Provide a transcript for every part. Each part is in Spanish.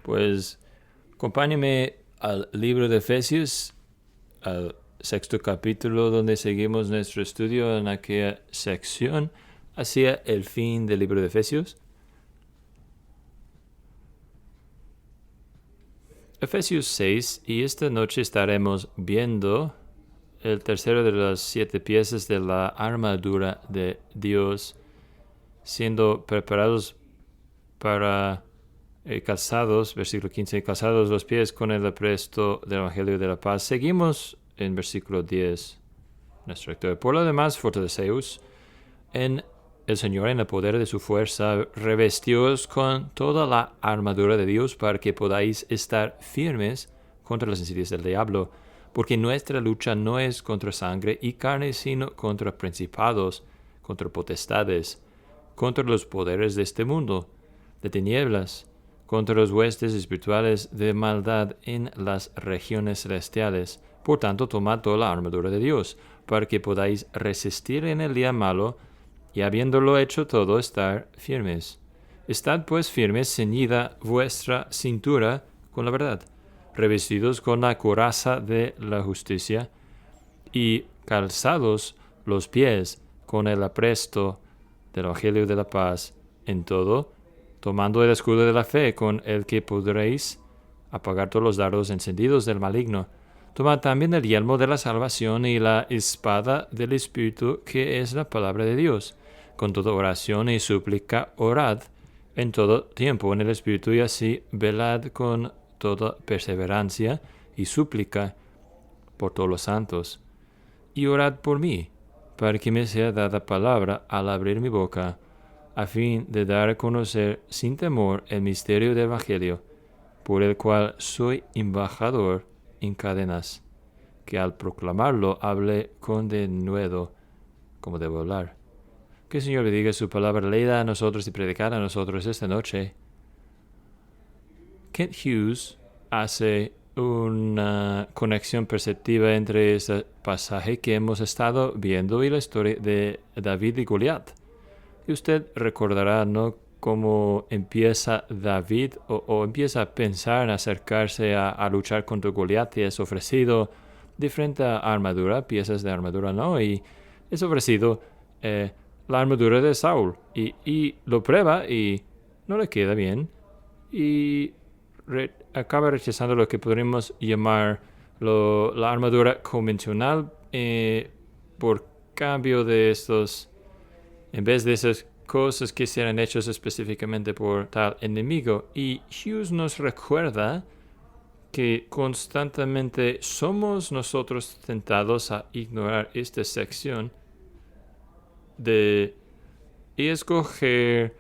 Pues acompáñeme al libro de Efesios, al sexto capítulo, donde seguimos nuestro estudio en aquella sección hacia el fin del libro de Efesios. Efesios 6, y esta noche estaremos viendo el tercero de las 7 piezas de la armadura de Dios, siendo preparados para calzados, versículo 15, calzados los pies con el apresto del Evangelio de la paz. Seguimos en versículo 10. Nuestro lector. Por lo demás, fortaleceos en el Señor, en el poder de su fuerza, revestíos con toda la armadura de Dios para que podáis estar firmes contra las insidias del diablo, porque nuestra lucha no es contra sangre y carne, sino contra principados, contra potestades, contra los poderes de este mundo, de tinieblas, contra los huestes espirituales de maldad en las regiones celestiales. Por tanto, tomad toda la armadura de Dios, para que podáis resistir en el día malo, y habiéndolo hecho todo, estar firmes. Estad pues firmes, ceñida vuestra cintura con la verdad, revestidos con la coraza de la justicia, y calzados los pies con el apresto del Evangelio de la paz. En todo, tomando el escudo de la fe, con el que podréis apagar todos los dardos encendidos del maligno. Tomad también el yelmo de la salvación y la espada del Espíritu, que es la palabra de Dios. Con toda oración y súplica, orad en todo tiempo en el Espíritu, y así velad con toda perseverancia y súplica por todos los santos. Y orad por mí, para que me sea dada palabra al abrir mi boca, a fin de dar a conocer sin temor el misterio del Evangelio, por el cual soy embajador en cadenas, que al proclamarlo hable con denuedo, como debo hablar. Que el Señor bendiga su palabra leída a nosotros y predicada a nosotros esta noche. Kent Hughes hace una conexión perceptiva entre este pasaje que hemos estado viendo y la historia de David y Goliat. Y usted recordará, ¿no?, cómo empieza David o empieza a pensar en acercarse a luchar contra Goliat, y es ofrecido diferente armadura, piezas de armadura, ¿no? Y es ofrecido la armadura de Saúl, y lo prueba y no le queda bien, y acaba rechazando lo que podríamos llamar la armadura convencional, por cambio de estos, en vez de esas cosas que serán hechas específicamente por tal enemigo. Y Hughes nos recuerda que constantemente somos nosotros tentados a ignorar esta sección y escoger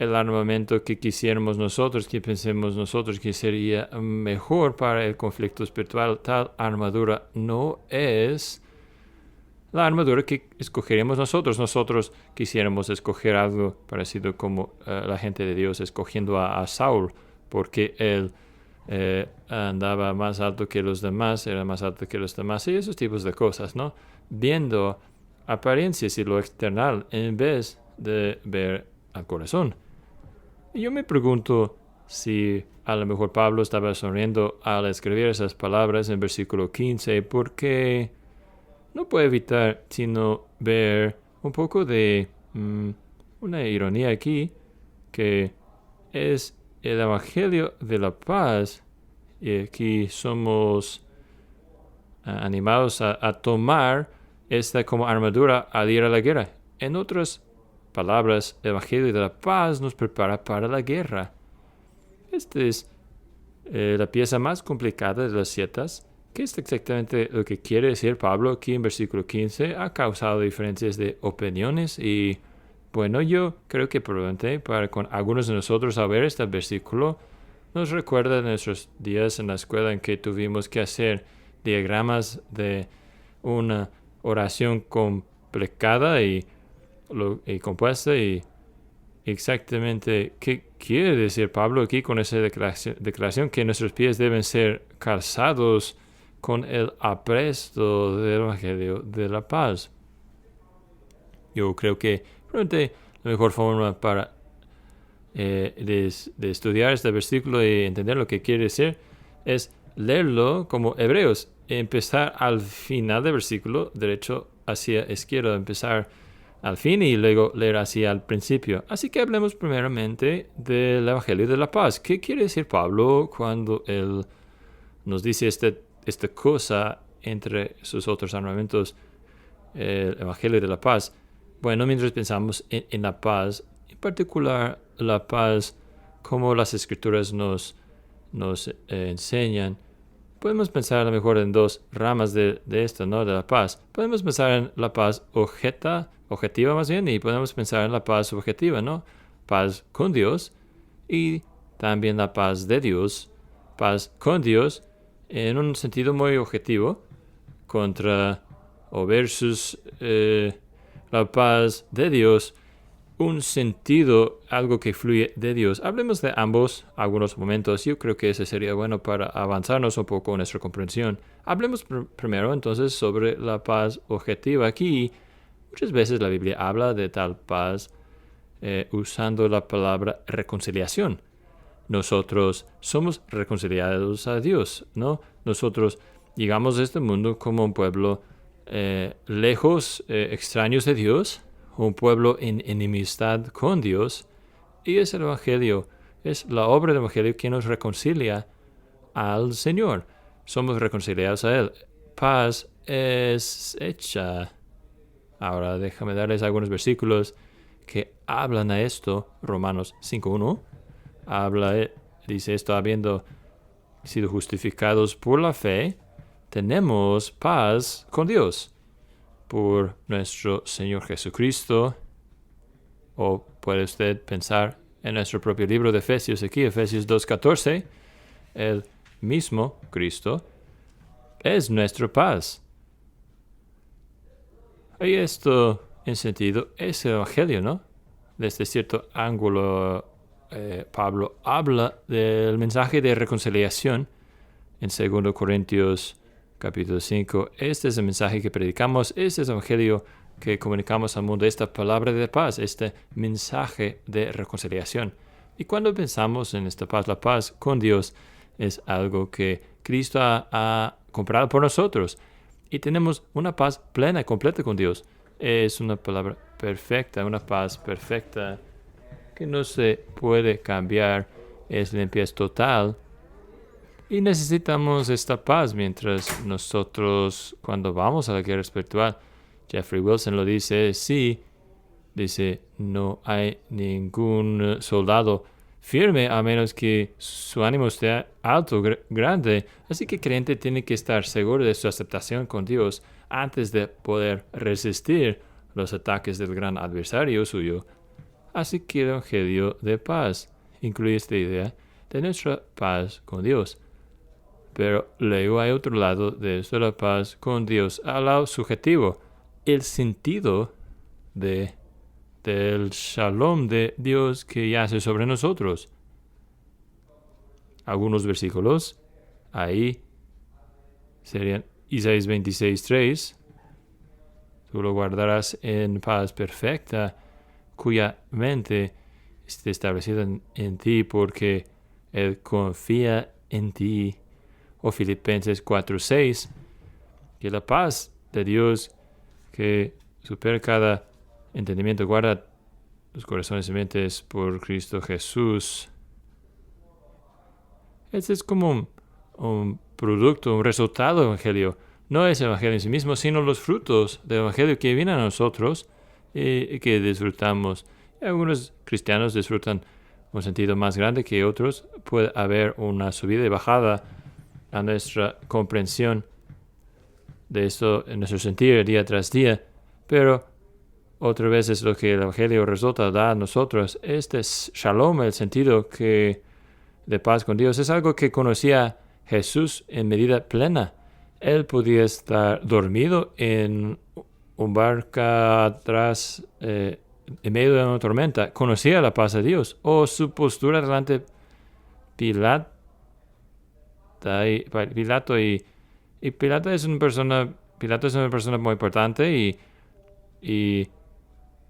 el armamento que quisiéramos nosotros, que pensemos nosotros que sería mejor para el conflicto espiritual. Tal armadura no es la armadura que escogeríamos nosotros. Nosotros quisiéramos escoger algo parecido como la gente de Dios escogiendo a Saúl, porque él andaba más alto que los demás, era más alto que los demás, y esos tipos de cosas, ¿no? Viendo apariencias y lo external en vez de ver al corazón. Y yo me pregunto si a lo mejor Pablo estaba sonriendo al escribir esas palabras en versículo 15, porque no puede evitar sino ver un poco de una ironía aquí, que es el Evangelio de la paz, y aquí somos animados a tomar esta como armadura al ir a la guerra. En otras palabras, el Evangelio de la paz nos prepara para la guerra. Esta es la pieza más complicada de las 7, que es exactamente lo que quiere decir Pablo aquí en versículo 15. Ha causado diferencias de opiniones, y bueno, yo creo que probablemente con algunos de nosotros, al ver este versículo, nos recuerda de nuestros días en la escuela en que tuvimos que hacer diagramas de una oración complicada y compuesta, y exactamente qué quiere decir Pablo aquí con esa declaración, que nuestros pies deben ser calzados con el apresto del Evangelio de la paz. Yo creo que probablemente la mejor forma para de estudiar este versículo y entender lo que quiere decir es leerlo como Hebreos, empezar al final del versículo, derecho hacia izquierdo, empezar al fin y luego leer hacia el principio. Así que hablemos primeramente del Evangelio de la Paz. ¿Qué quiere decir Pablo cuando él nos dice esta cosa entre sus otros armamentos, el Evangelio de la Paz? Bueno, mientras pensamos en la paz, en particular la paz como las Escrituras nos enseñan, podemos pensar a lo mejor en dos ramas de esto, ¿no? De la paz. Podemos pensar en la paz objetiva más bien, y podemos pensar en la paz subjetiva, ¿no? Paz con Dios y también la paz de Dios. Paz con Dios en un sentido muy objetivo contra o versus la paz de Dios, un sentido, algo que fluye de Dios. Hablemos de ambos algunos momentos. Yo creo que ese sería bueno para avanzarnos un poco en nuestra comprensión. Hablemos primero entonces sobre la paz objetiva. Aquí muchas veces la Biblia habla de tal paz usando la palabra reconciliación. Nosotros somos reconciliados a Dios, ¿no? Nosotros llegamos a este mundo como un pueblo lejos, extraños de Dios, un pueblo en enemistad con Dios, y es el Evangelio, es la obra del Evangelio que nos reconcilia al Señor. Somos reconciliados a Él. Paz es hecha. Ahora déjame darles algunos versículos que hablan a esto. Romanos 5:1 dice esto: habiendo sido justificados por la fe, tenemos paz con Dios por nuestro Señor Jesucristo. O puede usted pensar en nuestro propio libro de Efesios, aquí, Efesios 2:14, el mismo Cristo es nuestra paz. Y esto, en sentido, es el Evangelio, ¿no? Desde cierto ángulo, Pablo habla del mensaje de reconciliación en 2 Corintios capítulo 5. Este es el mensaje que predicamos, este es el Evangelio que comunicamos al mundo, esta palabra de paz, este mensaje de reconciliación. Y cuando pensamos en esta paz, la paz con Dios es algo que Cristo ha comprado por nosotros. Y tenemos una paz plena y completa con Dios. Es una palabra perfecta, una paz perfecta que no se puede cambiar, es limpieza total. Y necesitamos esta paz mientras nosotros, cuando vamos a la guerra espiritual, Jeffrey Wilson lo dice, sí, dice, no hay ningún soldado firme a menos que su ánimo esté alto, grande. Así que el creyente tiene que estar seguro de su aceptación con Dios antes de poder resistir los ataques del gran adversario suyo. Así que el Evangelio de paz incluye esta idea de nuestra paz con Dios. Pero luego hay otro lado de esto, la paz con Dios, al lado subjetivo, el sentido del shalom de Dios que yace sobre nosotros. Algunos versículos ahí serían Isaías 26:3. Tú lo guardarás en paz perfecta, cuya mente esté establecida en ti, porque Él confía en ti. O Filipenses 4:6, que la paz de Dios que supera cada entendimiento guarda los corazones y mentes por Cristo Jesús. Este es como un producto, un resultado del Evangelio. No es el Evangelio en sí mismo, sino los frutos del Evangelio que vienen a nosotros y que disfrutamos. Y algunos cristianos disfrutan un sentido más grande que otros. Puede haber una subida y bajada a nuestra comprensión de esto, en nuestro sentir día tras día, pero otra vez es lo que el Evangelio resulta da a nosotros. Este es shalom, el sentido de paz con Dios, es algo que conocía Jesús en medida plena. Él podía estar dormido en un barca atrás, en medio de una tormenta. Conocía la paz de Dios. O su postura delante de Pilato y Pilato es una persona muy importante y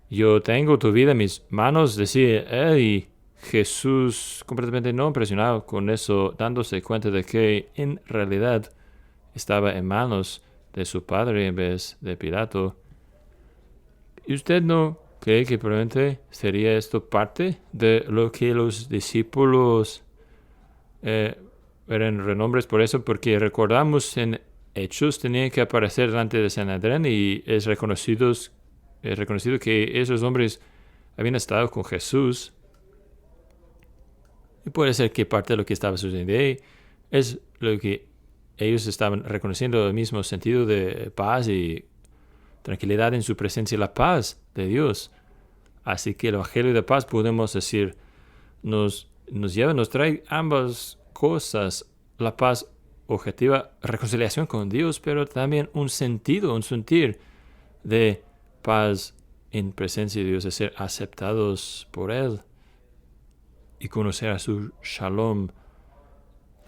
yo tengo tu vida en mis manos, decía él, y Jesús completamente no impresionado con eso, dándose cuenta de que en realidad estaba en manos de su padre en vez de Pilato. ¿Y usted no cree que probablemente sería esto parte de lo que los discípulos eran renombres por eso? Porque recordamos en Hechos tenían que aparecer delante de Sanedrín y es reconocido que esos hombres habían estado con Jesús. Y puede ser que parte de lo que estaba sucediendo ahí es lo que ellos estaban reconociendo, el mismo sentido de paz y tranquilidad en su presencia, la paz de Dios. Así que el Evangelio de paz, podemos decir, nos trae ambas cosas, la paz objetiva, reconciliación con Dios, pero también un sentir de paz en presencia de Dios, de ser aceptados por Él y conocer a su shalom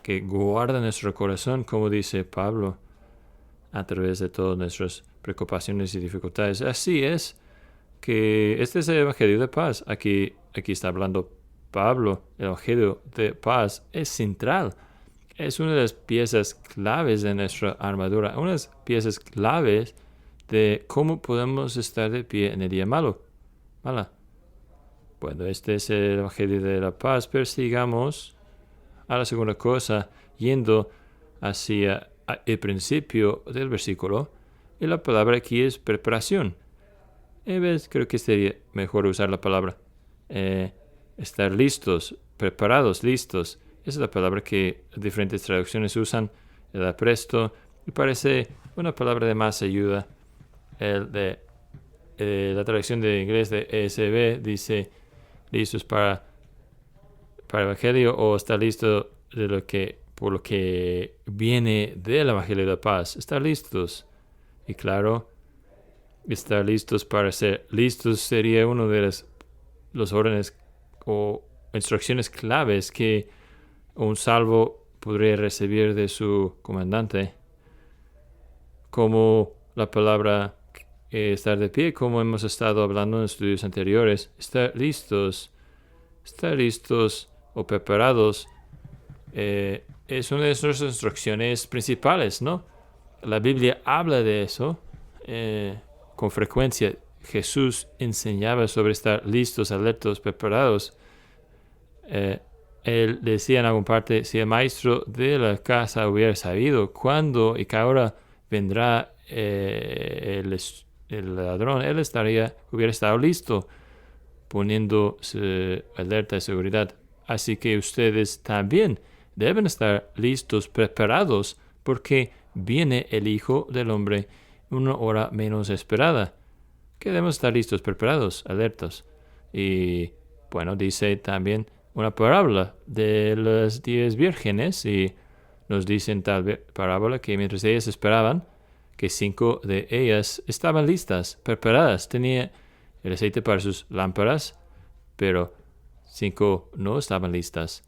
que guarda nuestro corazón, como dice Pablo, a través de todas nuestras preocupaciones y dificultades. Así es que este es el Evangelio de paz. Aquí está hablando Pablo. El Evangelio de paz es central. Es una de las piezas claves de nuestra armadura, una de las piezas claves de cómo podemos estar de pie en el día mala. Bueno, este es el Evangelio de la paz. Persigamos a la segunda cosa, yendo hacia el principio del versículo. Y la palabra aquí es preparación. En vez, creo que sería mejor usar la palabra estar listos, preparados, listos. Esa es la palabra que diferentes traducciones usan, el apresto, y parece una palabra de más ayuda. La traducción de inglés de ESV dice listos para el Evangelio, o está listo por lo que viene del Evangelio de la paz. Estar listos. Y claro, estar listos para ser listos sería uno de los órdenes o instrucciones claves que un salvo podría recibir de su comandante. Como la palabra estar de pie, como hemos estado hablando en estudios anteriores, estar listos o preparados es una de nuestras instrucciones principales, ¿no? La Biblia habla de eso con frecuencia. Jesús enseñaba sobre estar listos, alertos, preparados. Él decía en alguna parte, si el maestro de la casa hubiera sabido cuándo y qué hora vendrá el ladrón, él hubiera estado listo, poniendo alerta de seguridad. Así que ustedes también deben estar listos, preparados, porque viene el Hijo del Hombre una hora menos esperada. Que debemos estar listos, preparados, alertos. Y bueno, dice también una parábola de las 10 vírgenes, y nos dicen tal parábola que mientras ellas esperaban, que 5 de ellas estaban listas, preparadas, tenía el aceite para sus lámparas, pero 5 no estaban listas.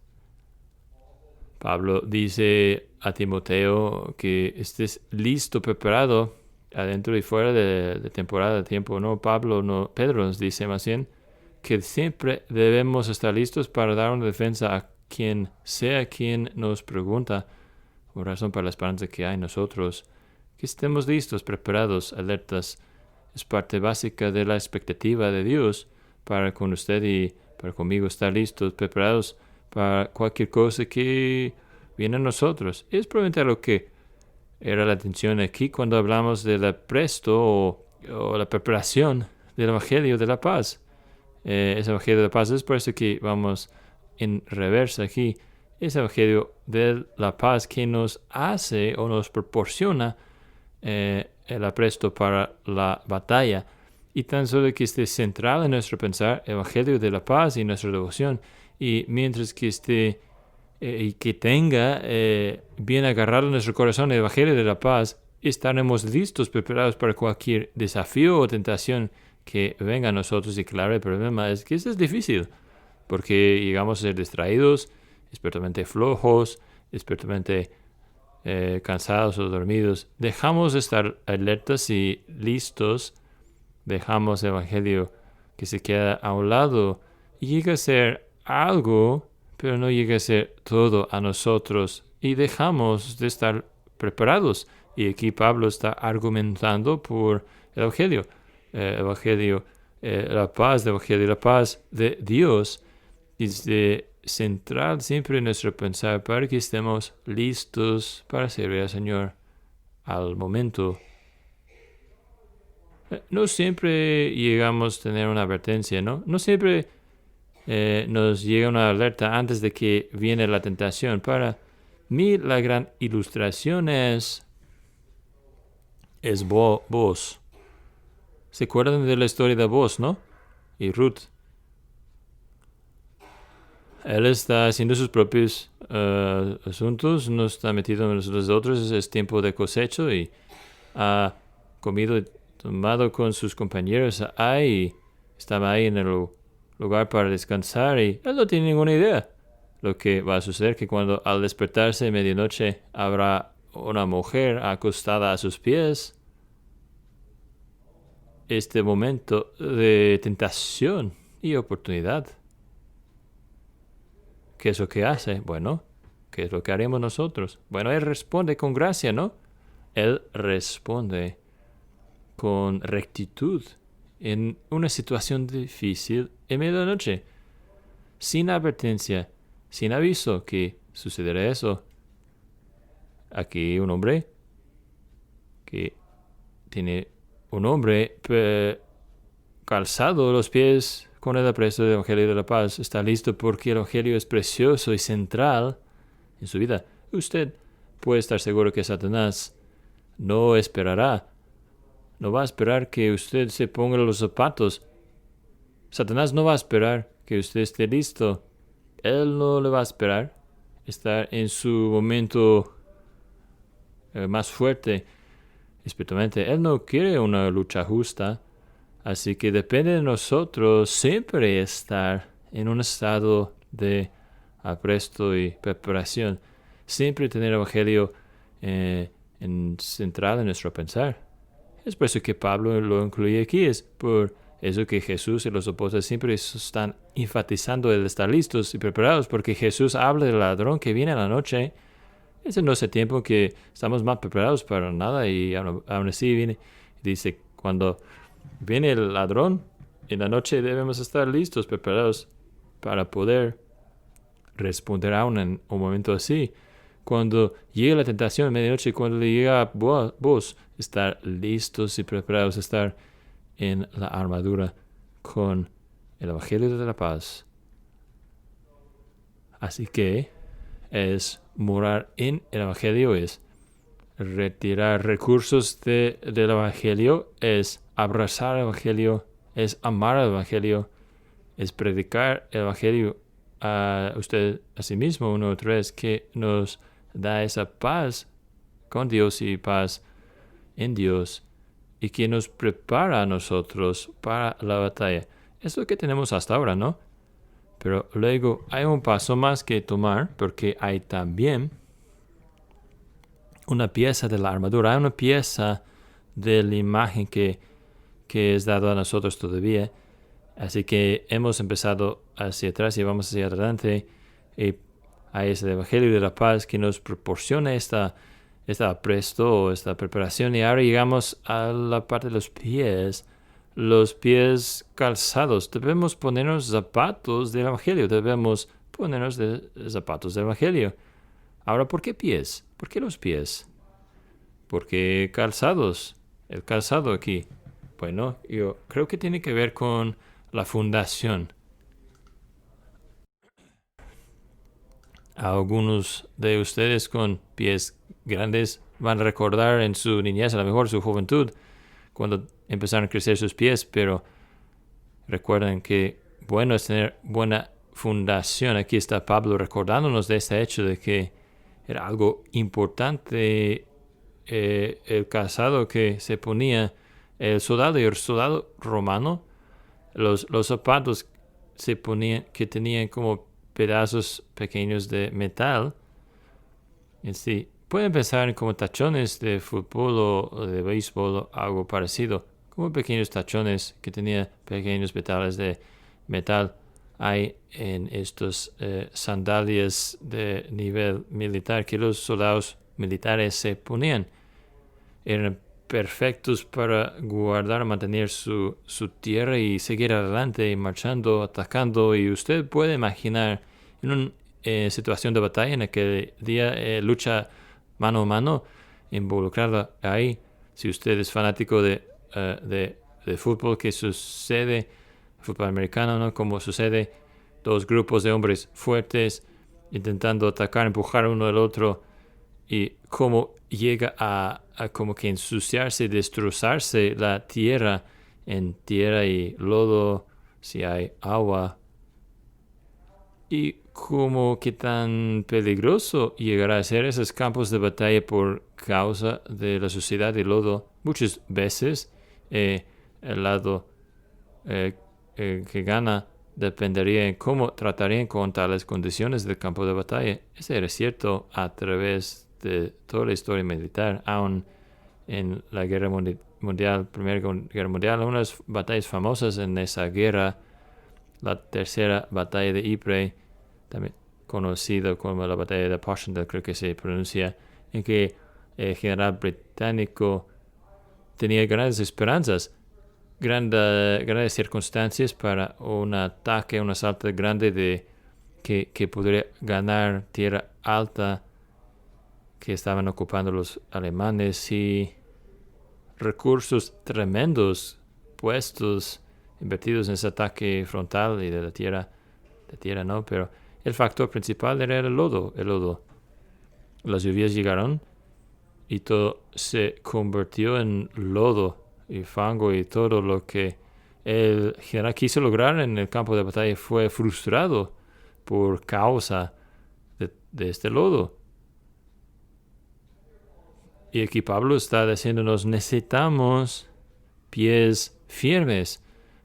Pablo dice a Timoteo que estés listo, preparado, adentro y fuera de temporada, de tiempo. Pedro nos dice más bien que siempre debemos estar listos para dar una defensa a quien sea quien nos pregunta, por razón para la esperanza que hay en nosotros. Que estemos listos, preparados, alertas. Es parte básica de la expectativa de Dios para con usted y para conmigo, estar listos, preparados para cualquier cosa que viene a nosotros. Es probablemente lo que era la atención aquí cuando hablamos del apresto o la preparación del Evangelio de la paz. Ese Evangelio de la paz, es por eso que vamos en reversa aquí. Ese Evangelio de la paz que nos hace o nos proporciona el apresto para la batalla, y tan solo que esté central en nuestro pensar, el Evangelio de la paz y nuestra devoción, y mientras que esté y que tenga bien agarrado en nuestro corazón el Evangelio de la paz, estaremos listos, preparados para cualquier desafío o tentación que venga a nosotros. Y claro, el problema es que esto es difícil, porque llegamos a ser distraídos, expertamente flojos, expertamente cansados o dormidos. Dejamos de estar alertas y listos, dejamos el Evangelio que se queda a un lado y llega a ser algo, pero no llega a ser todo a nosotros y dejamos de estar preparados. Y aquí Pablo está argumentando por el Evangelio. La paz del Evangelio, la paz de Dios es central siempre en nuestro pensar para que estemos listos para servir al Señor al momento. No siempre llegamos a tener una advertencia, ¿no? No siempre nos llega una alerta antes de que viene la tentación. Para mí la gran ilustración es Boaz. ¿Se acuerdan de la historia de Boaz, no? Y Ruth. Él está haciendo sus propios asuntos, no está metido en los otros, es tiempo de cosecho y ha comido y tomado con sus compañeros ahí, estaba ahí en el lugar para descansar y él no tiene ninguna idea lo que va a suceder, que cuando al despertarse de medianoche habrá una mujer acostada a sus pies. Este momento de tentación y oportunidad. ¿Qué es lo que hace? Bueno, ¿qué es lo que haremos nosotros? Bueno, él responde con gracia, ¿no? Él responde con rectitud en una situación difícil en medio de la noche, sin advertencia, sin aviso que sucederá eso. Aquí un hombre que tiene un hombre calzado los pies con el apresto del Evangelio de la Paz. Está listo porque el Evangelio es precioso y central en su vida. Usted puede estar seguro que Satanás no esperará. No va a esperar que usted se ponga los zapatos. Satanás no va a esperar que usted esté listo. Él no le va a esperar estar en su momento más fuerte espiritualmente. Él no quiere una lucha justa. Así que depende de nosotros siempre estar en un estado de apresto y preparación. Siempre tener el Evangelio central en nuestro pensar. Es por eso que Pablo lo incluye aquí. Es por eso que Jesús y los apóstoles siempre están enfatizando el estar listos y preparados. Porque Jesús habla del ladrón que viene a la noche. Ese no es el tiempo que estamos más preparados para nada. Y aún así viene y dice, cuando viene el ladrón, en la noche debemos estar listos, preparados para poder responder aún en un momento así. Cuando llega la tentación en medianoche, cuando le llega a vos, estar listos y preparados, estar en la armadura con el Evangelio de la Paz. Así que es morar en el Evangelio, es retirar recursos del Evangelio, es abrazar el Evangelio, es amar el Evangelio, es predicar el Evangelio a usted a sí mismo, una otra vez, que nos da esa paz con Dios y paz en Dios y que nos prepara a nosotros para la batalla. Es lo que tenemos hasta ahora, ¿no? Pero luego hay un paso más que tomar porque hay también una pieza de la armadura, hay una pieza de la imagen que es dado a nosotros todavía. Así que hemos empezado hacia atrás y vamos hacia adelante. Y hay ese Evangelio de la Paz que nos proporciona esta apresto, esta preparación. Y ahora llegamos a la parte de los pies calzados. Debemos ponernos zapatos del Evangelio. Debemos ponernos zapatos del Evangelio. Ahora, ¿por qué pies? ¿Por qué los pies? ¿Por qué calzados? El calzado aquí. Bueno, yo creo que tiene que ver con la fundación. Algunos de ustedes con pies grandes van a recordar en su niñez, a lo mejor su juventud, cuando empezaron a crecer sus pies, pero recuerden que bueno es tener buena fundación. Aquí está Pablo recordándonos de este hecho de que era algo importante el calzado que se ponía el soldado y el soldado romano. Los zapatos se ponían, que tenían como pedazos pequeños de metal. En sí, pueden pensar en como tachones de fútbol o de béisbol o algo parecido, como pequeños tachones que tenían pequeños metales de metal hay en estos sandalias de nivel militar que los soldados militares se ponían. Eran perfectos para guardar, mantener su tierra y seguir adelante, marchando, atacando. Y usted puede imaginar en una situación de batalla en aquel día, lucha mano a mano, involucrada ahí. Si usted es fanático de fútbol, ¿qué sucede? Fútbol americano, ¿no? Como sucede, dos grupos de hombres fuertes intentando atacar, empujar uno al otro, y cómo llega a como que ensuciarse, destrozarse la tierra en tierra y lodo, si hay agua, y cómo que tan peligroso llegará a ser esos campos de batalla por causa de la suciedad y lodo. Muchas veces el lado que gana dependería en cómo tratarían con tales condiciones del campo de batalla. Eso era cierto a través de toda la historia militar, aún en la Guerra Mundial, Primera Guerra Mundial, unas batallas famosas en esa guerra, la tercera batalla de Ypres, también conocida como la batalla de Passchendaele, creo que se pronuncia, en que el general británico tenía grandes esperanzas, grandes circunstancias para un ataque, un asalto grande que podría ganar tierra alta que estaban ocupando los alemanes, y recursos tremendos puestos, invertidos en ese ataque frontal y de la tierra no, pero el factor principal era el lodo. Las lluvias llegaron y todo se convirtió en lodo y fango, y todo lo que el general quiso lograr en el campo de batalla fue frustrado por causa de este lodo. Y aquí Pablo está diciéndonos, necesitamos pies firmes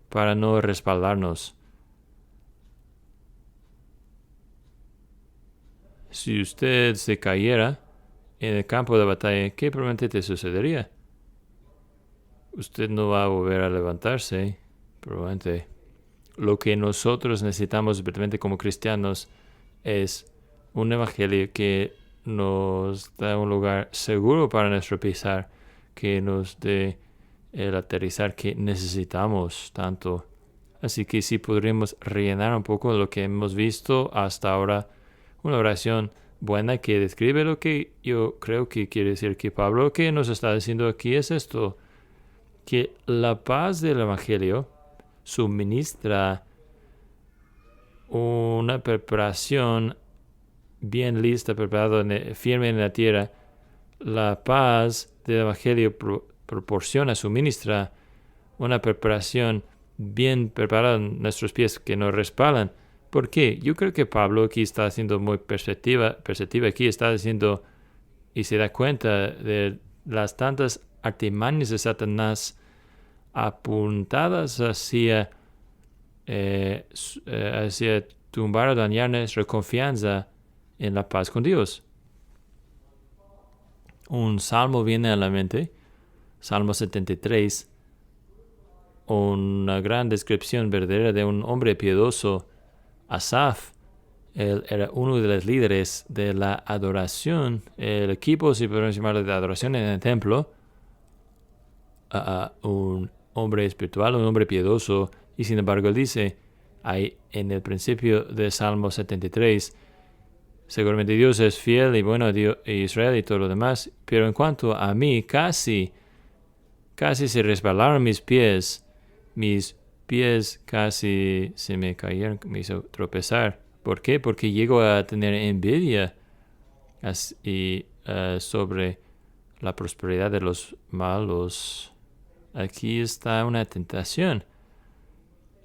para no respaldarnos. Si usted se cayera en el campo de batalla, ¿qué probablemente te sucedería? Usted no va a volver a levantarse, probablemente. Lo que nosotros necesitamos, especialmente como cristianos, es un evangelio que nos da un lugar seguro para nuestro pisar, que nos dé el aterrizar que necesitamos tanto. Así que si podríamos rellenar un poco lo que hemos visto hasta ahora, una oración buena que describe lo que yo creo que quiere decir que Pablo, que nos está diciendo aquí, es esto, que la paz del evangelio suministra una preparación bien lista, preparado, firme en la tierra. La paz del evangelio proporciona, suministra una preparación bien preparada en nuestros pies que nos respaldan. ¿Por qué? Yo creo que Pablo aquí está haciendo muy perceptiva aquí está diciendo y se da cuenta de las tantas artimañas de Satanás apuntadas hacia tumbar o dañar nuestra confianza en la paz con Dios. Un salmo viene a la mente, Salmo 73, una gran descripción verdadera de un hombre piadoso, Asaf. Él era uno de los líderes de la adoración, el equipo, si podemos llamarlo, de adoración en el templo. Un hombre espiritual, un hombre piadoso, y sin embargo él dice, ahí en el principio de Salmo 73, seguramente Dios es fiel y bueno a Dios, Israel y todo lo demás, pero en cuanto a mí, casi se resbalaron mis pies casi se me cayeron, me hizo tropezar. ¿Por qué? Porque llego a tener envidia sobre la prosperidad de los malos. Aquí está una tentación.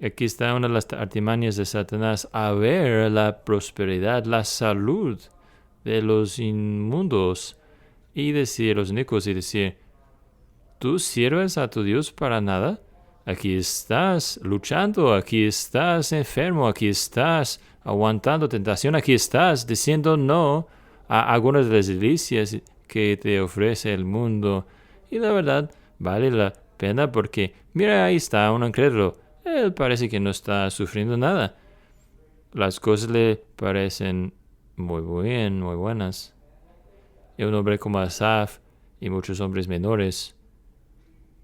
Aquí está una de las artimañas de Satanás, a ver la prosperidad, la salud de los inmundos y decir, los inicuos, y decir, ¿tú sirves a tu Dios para nada? Aquí estás luchando, aquí estás enfermo, aquí estás aguantando tentación, aquí estás diciendo no a algunas de las delicias que te ofrece el mundo. Y la verdad, vale la pena porque, mira, ahí está un incrédulo. Él parece que no está sufriendo nada. las cosas le parecen muy bien, muy buenas. Y un hombre como Asaf y muchos hombres menores,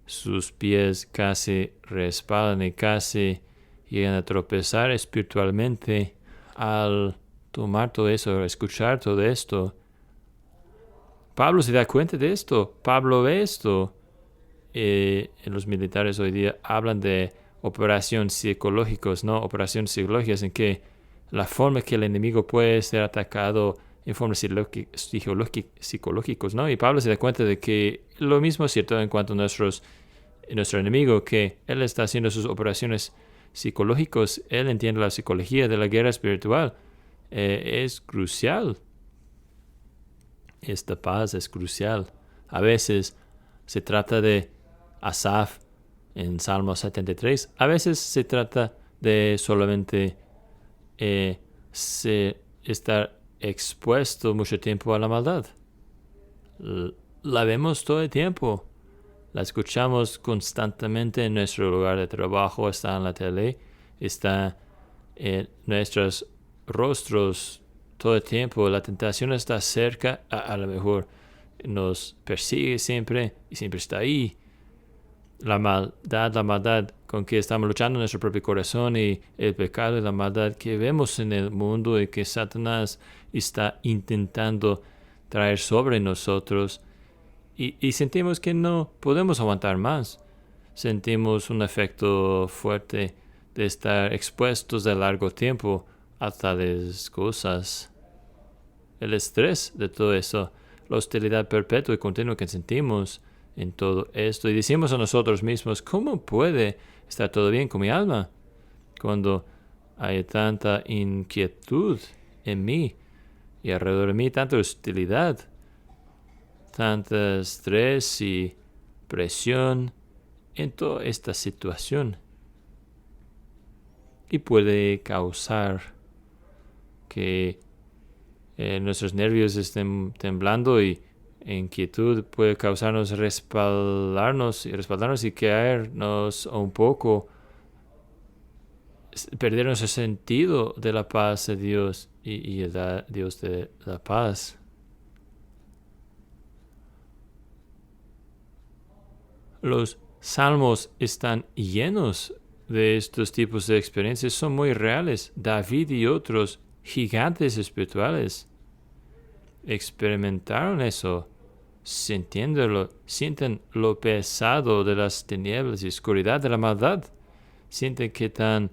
sus pies casi resbalan y casi llegan a tropezar espiritualmente al tomar todo eso, escuchar todo esto. Pablo se da cuenta de esto, Pablo ve esto. Los militares hoy día hablan de operaciones psicológicas, ¿no? Operaciones psicológicas en que la forma que el enemigo puede ser atacado en formas psicológicas, ¿no? Y Pablo se da cuenta de que lo mismo es cierto en cuanto a nuestro enemigo, que él está haciendo sus operaciones psicológicas, él entiende la psicología de la guerra espiritual. Es crucial. Esta paz es crucial. A veces se trata de Asaf en Salmo 73. A veces se trata de solamente estar expuesto mucho tiempo a la maldad. La vemos todo el tiempo. La escuchamos constantemente en nuestro lugar de trabajo, está en la tele, está en nuestros rostros todo el tiempo. La tentación está cerca, a lo mejor nos persigue siempre y siempre está ahí. La maldad con que estamos luchando en nuestro propio corazón y el pecado y la maldad que vemos en el mundo y que Satanás está intentando traer sobre nosotros. Y sentimos que no podemos aguantar más. Sentimos un efecto fuerte de estar expuestos de largo tiempo a tales cosas. El estrés de todo eso, la hostilidad perpetua y continua que sentimos en todo esto. Y decimos a nosotros mismos, ¿cómo puede estar todo bien con mi alma cuando hay tanta inquietud en mí y alrededor de mí, tanta hostilidad, tanto estrés y presión en toda esta situación? Y puede causar que nuestros nervios estén temblando y inquietud puede causarnos respaldarnos y caernos un poco, perder nuestro sentido de la paz de Dios y el Dios de la paz. Los salmos están llenos de estos tipos de experiencias, son muy reales. David y otros gigantes espirituales experimentaron eso, sintiéndolo, sienten lo pesado de las tinieblas y oscuridad de la maldad, sienten que tan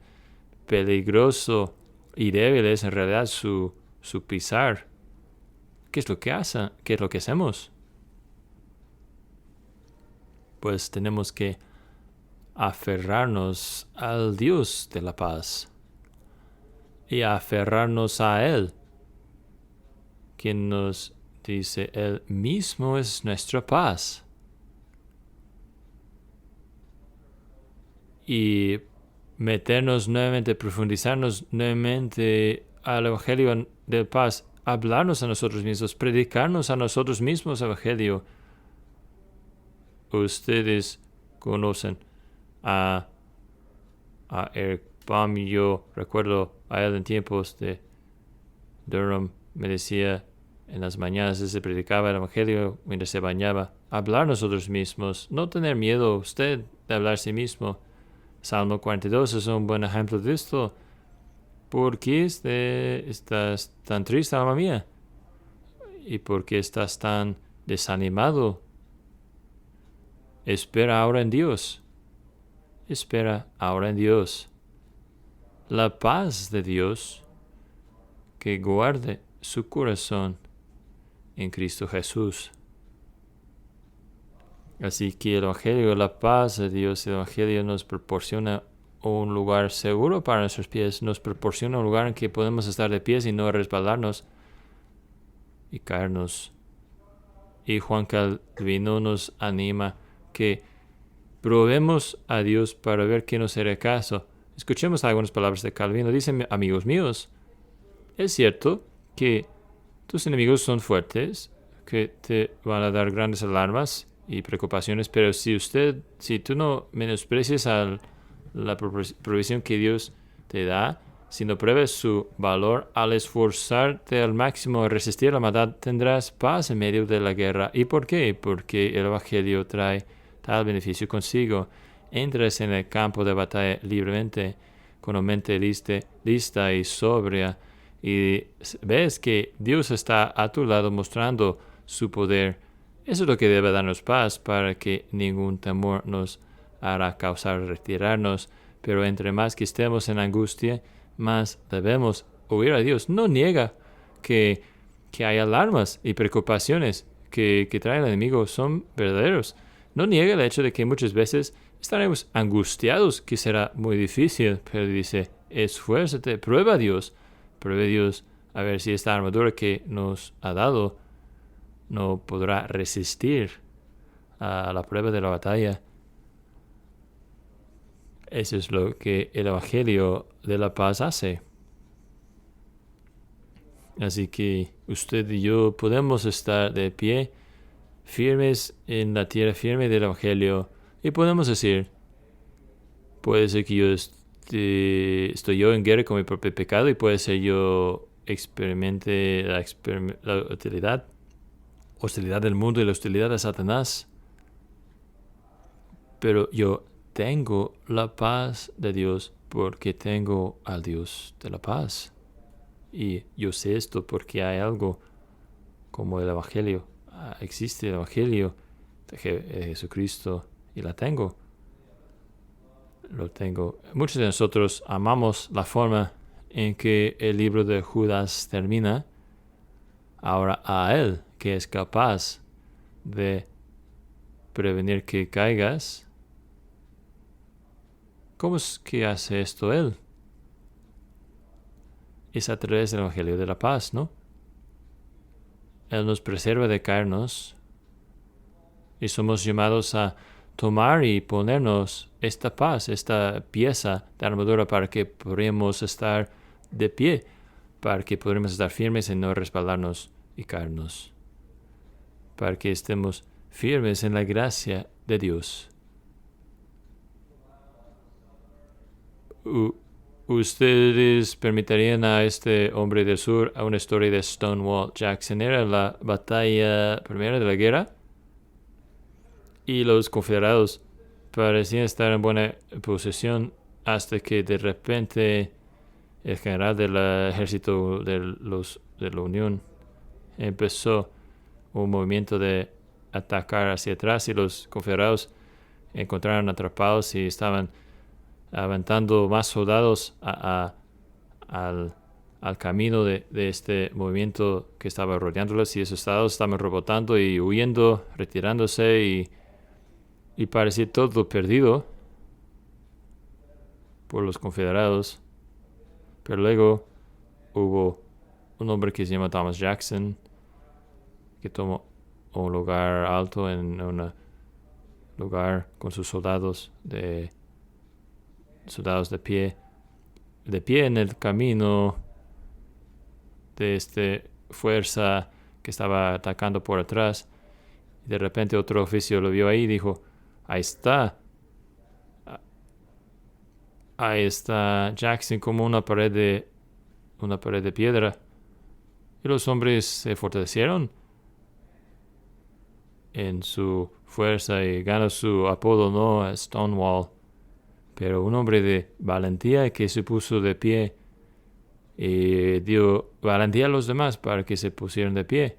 peligroso y débil es en realidad su pisar. ¿Qué es lo que hacen? ¿Qué es lo que hacemos? Pues tenemos que aferrarnos al Dios de la paz y aferrarnos a Él, quien nos dice, Él mismo es nuestra paz. Y meternos nuevamente, profundizarnos nuevamente al Evangelio de paz, hablarnos a nosotros mismos, predicarnos a nosotros mismos el Evangelio. Ustedes conocen a Eric Baum, y yo recuerdo a él en tiempos de Durham, me decía en las mañanas se predicaba el Evangelio mientras se bañaba, hablar nosotros mismos, no tener miedo usted de hablar a sí mismo. Salmo 42 es un buen ejemplo de esto. ¿Por qué estás tan triste, alma mía? ¿Y por qué estás tan desanimado? Espera ahora en Dios. Espera ahora en Dios. La paz de Dios que guarde su corazón en Cristo Jesús. Así que el Evangelio, la paz de Dios, el Evangelio nos proporciona un lugar seguro para nuestros pies, nos proporciona un lugar en que podemos estar de pies y no resbalarnos y caernos. Y Juan Calvino nos anima que probemos a Dios para ver qué nos hará caso. Escuchemos algunas palabras de Calvino. Dice, amigos míos, es cierto que tus enemigos son fuertes, que te van a dar grandes alarmas y preocupaciones, pero si tú no menosprecias la provisión que Dios te da, Si no pruebes su valor al esforzarte al máximo a resistir la maldad, tendrás paz en medio de la guerra. ¿Y por qué? Porque el Evangelio trae tal beneficio consigo. Entras en el campo de batalla libremente, con una mente lista y sobria, y ves que Dios está a tu lado mostrando su poder. Eso es lo que debe darnos paz, para que ningún temor nos hará causar retirarnos. Pero entre más que estemos en angustia, más debemos oír a Dios. No niega que hay alarmas y preocupaciones que trae el enemigo, son verdaderos. No niega el hecho de que muchas veces estaremos angustiados, que será muy difícil, pero dice, esfuérzate, prueba a Dios, a ver si esta armadura que nos ha dado no podrá resistir a la prueba de la batalla. Eso es lo que el Evangelio de la Paz hace. Así que usted y yo podemos estar de pie, firmes en la tierra firme del Evangelio, y podemos decir, puede ser que yo estoy yo en guerra con mi propio pecado, y puede ser yo experimente la hostilidad del mundo y la hostilidad de Satanás, pero yo tengo la paz de Dios porque tengo al Dios de la paz. Y yo sé esto porque hay algo como el Evangelio. Existe el Evangelio de Jesucristo y la tengo. Lo tengo. Muchos de nosotros amamos la forma en que el libro de Judas termina. Ahora a Él, que es capaz de prevenir que caigas. ¿Cómo es que hace esto Él? Es a través del Evangelio de la Paz, ¿no? Él nos preserva de caernos y somos llamados a tomar y ponernos esta paz, esta pieza de armadura, para que podamos estar de pie, para que podamos estar firmes y no respaldarnos y caernos, para que estemos firmes en la gracia de Dios. ¿Ustedes permitirían a este hombre del sur a una historia de Stonewall Jackson? Era la batalla primera de la guerra y los confederados parecían estar en buena posición hasta que de repente el general del ejército de la Unión empezó un movimiento de atacar hacia atrás, y los confederados encontraron atrapados y estaban aventando más soldados al camino de este movimiento que estaba rodeándolos, y esos soldados estaban rebotando y huyendo, retirándose, y parecía todo perdido por los confederados. Pero luego hubo un hombre que se llama Thomas Jackson, que tomó un lugar alto en un lugar con sus soldados de pie en el camino de esta fuerza que estaba atacando por atrás. Y de repente otro oficial lo vio ahí y dijo, ahí está Jackson, como una pared de piedra. Y los hombres se fortalecieron en su fuerza y ganó su apodo, ¿no?, Stonewall. Pero un hombre de valentía que se puso de pie y dio valentía a los demás para que se pusieran de pie.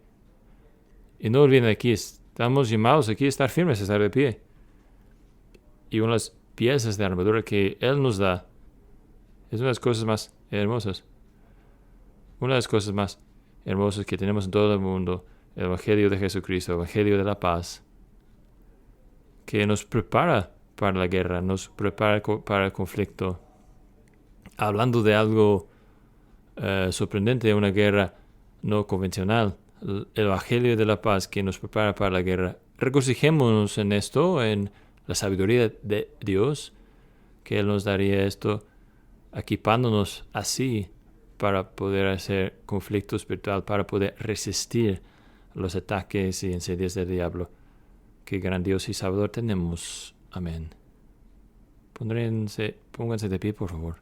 Y no olviden, aquí estamos llamados aquí a estar firmes, a estar de pie. Y una de las piezas de armadura que Él nos da es una de las cosas más hermosas. Una de las cosas más hermosas que tenemos en todo el mundo, el Evangelio de Jesucristo, el Evangelio de la paz, que nos prepara para la guerra, nos prepara para el conflicto. Hablando de algo sorprendente, una guerra no convencional, el Evangelio de la paz que nos prepara para la guerra. Regocijémonos en esto, en la sabiduría de Dios, que Él nos daría esto, equipándonos así para poder hacer conflicto espiritual, para poder resistir los ataques y insidias del diablo. Qué gran Dios y Salvador tenemos. Amén. Pónganse de pie, por favor.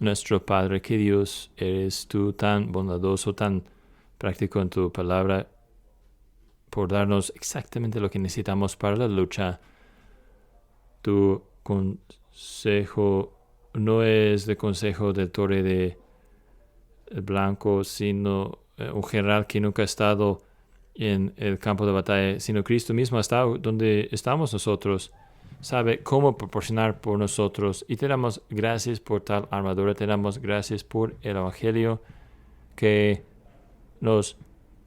nuestro Padre, que Dios eres tú tan bondadoso, tan práctico en tu palabra, por darnos exactamente lo que necesitamos para la lucha. Tu consejo no es de consejo de Torre de Blanco, sino un general que nunca ha estado en el campo de batalla, sino Cristo mismo ha estado donde estamos nosotros, sabe cómo proporcionar por nosotros, y te damos gracias por tal armadura, te damos gracias por el Evangelio que nos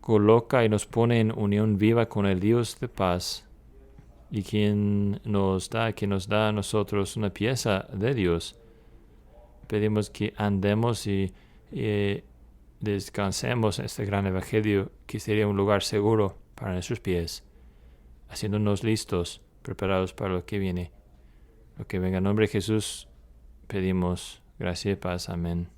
coloca y nos pone en unión viva con el Dios de paz, y quien nos da a nosotros una pieza de Dios. Pedimos que andemos y descansemos en este gran Evangelio, que sería un lugar seguro para nuestros pies, haciéndonos listos, preparados para lo que viene. Lo que venga en nombre de Jesús pedimos gracia y paz. Amén.